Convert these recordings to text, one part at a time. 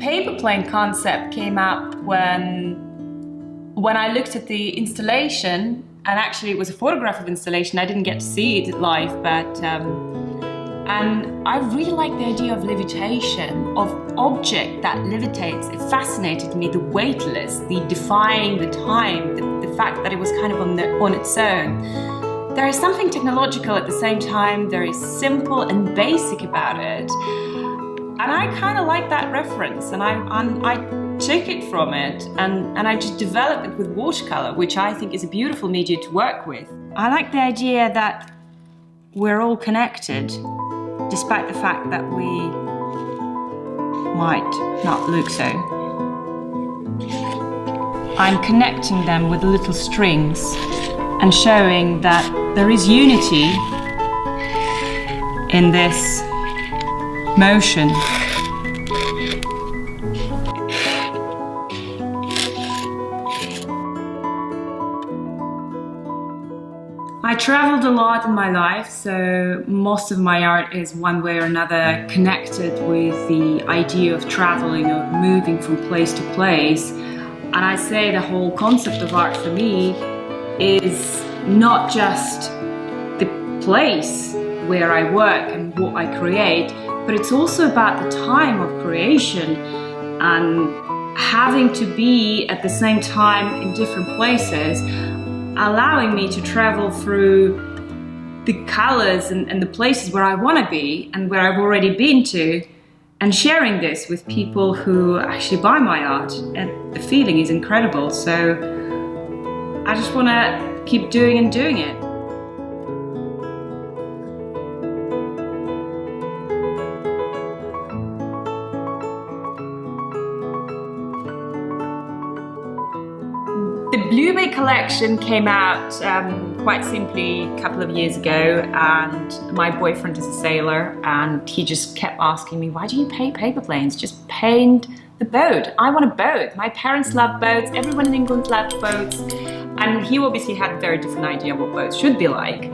paper plane concept came up when I looked at the installation, and actually it was a photograph of installation. I didn't get to see it live, but and I really like the idea of levitation, of object that levitates. It fascinated me, the weightless, the defying the time, the fact that it was kind of on its own. There is something technological at the same time, very simple and basic about it. And I kind of like that reference, and I took it from it and I just developed it with watercolor, which I think is a beautiful media to work with. I like the idea that we're all connected, despite the fact that we might not look so. I'm connecting them with little strings and showing that there is unity in this motion. I traveled a lot in my life, so most of my art is one way or another connected with the idea of traveling, of moving from place to place. And I say the whole concept of art for me is not just the place where I work and what I create, but it's also about the time of creation and having to be at the same time in different places, allowing me to travel through the colors and the places where I want to be and where I've already been to, and sharing this with people who actually buy my art. And the feeling is incredible, so I just want to keep doing it. The Blue Bay collection came out quite simply a couple of years ago, and my boyfriend is a sailor and he just kept asking me, why do you paint paper planes? Just paint the boat. I want a boat. My parents love boats, everyone in England loved boats, and he obviously had a very different idea of what boats should be like.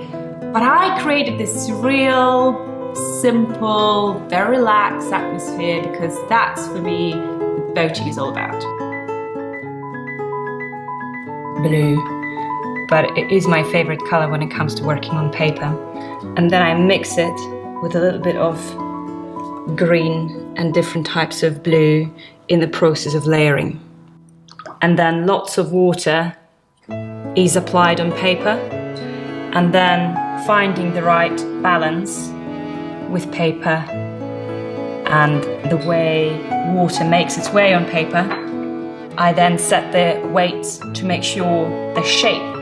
But I created this surreal, simple, very relaxed atmosphere, because that's for me what boating is all about. Blue, but it is my favorite color when it comes to working on paper. And then I mix it with a little bit of green and different types of blue in the process of layering. And then lots of water is applied on paper, and then finding the right balance with paper and the way water makes its way on paper. I then set the weights to make sure the shape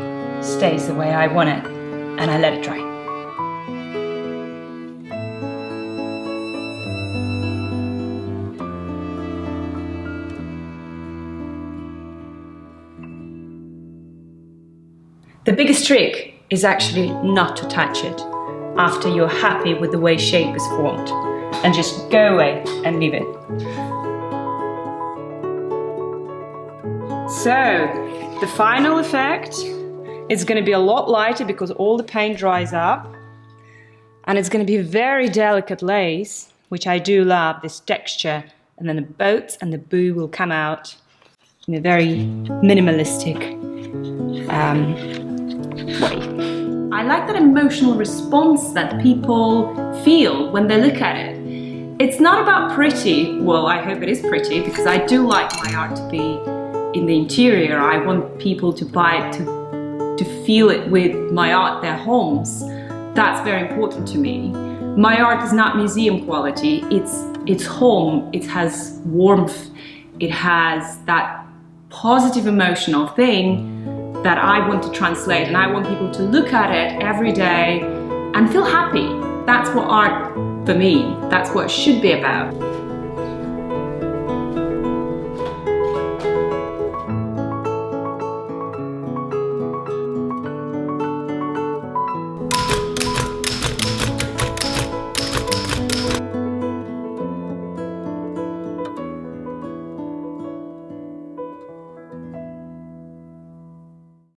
stays the way I want it, and I let it dry. The biggest trick is actually not to touch it after you're happy with the way shape is formed, and just go away and leave it. So, the final effect is going to be a lot lighter because all the paint dries up, and it's going to be a very delicate lace, which I do love, this texture, and then the boats and the boo will come out in a very minimalistic way. I like that emotional response that people feel when they look at it. It's not about pretty, well, I hope it is pretty, because I do like my art to be in the interior. I want people to buy it, to feel it with my art, their homes. That's very important to me. My art is not museum quality, it's home, it has warmth, it has that positive emotional thing that I want to translate, and I want people to look at it every day and feel happy. That's what art, for me, that's what it should be about.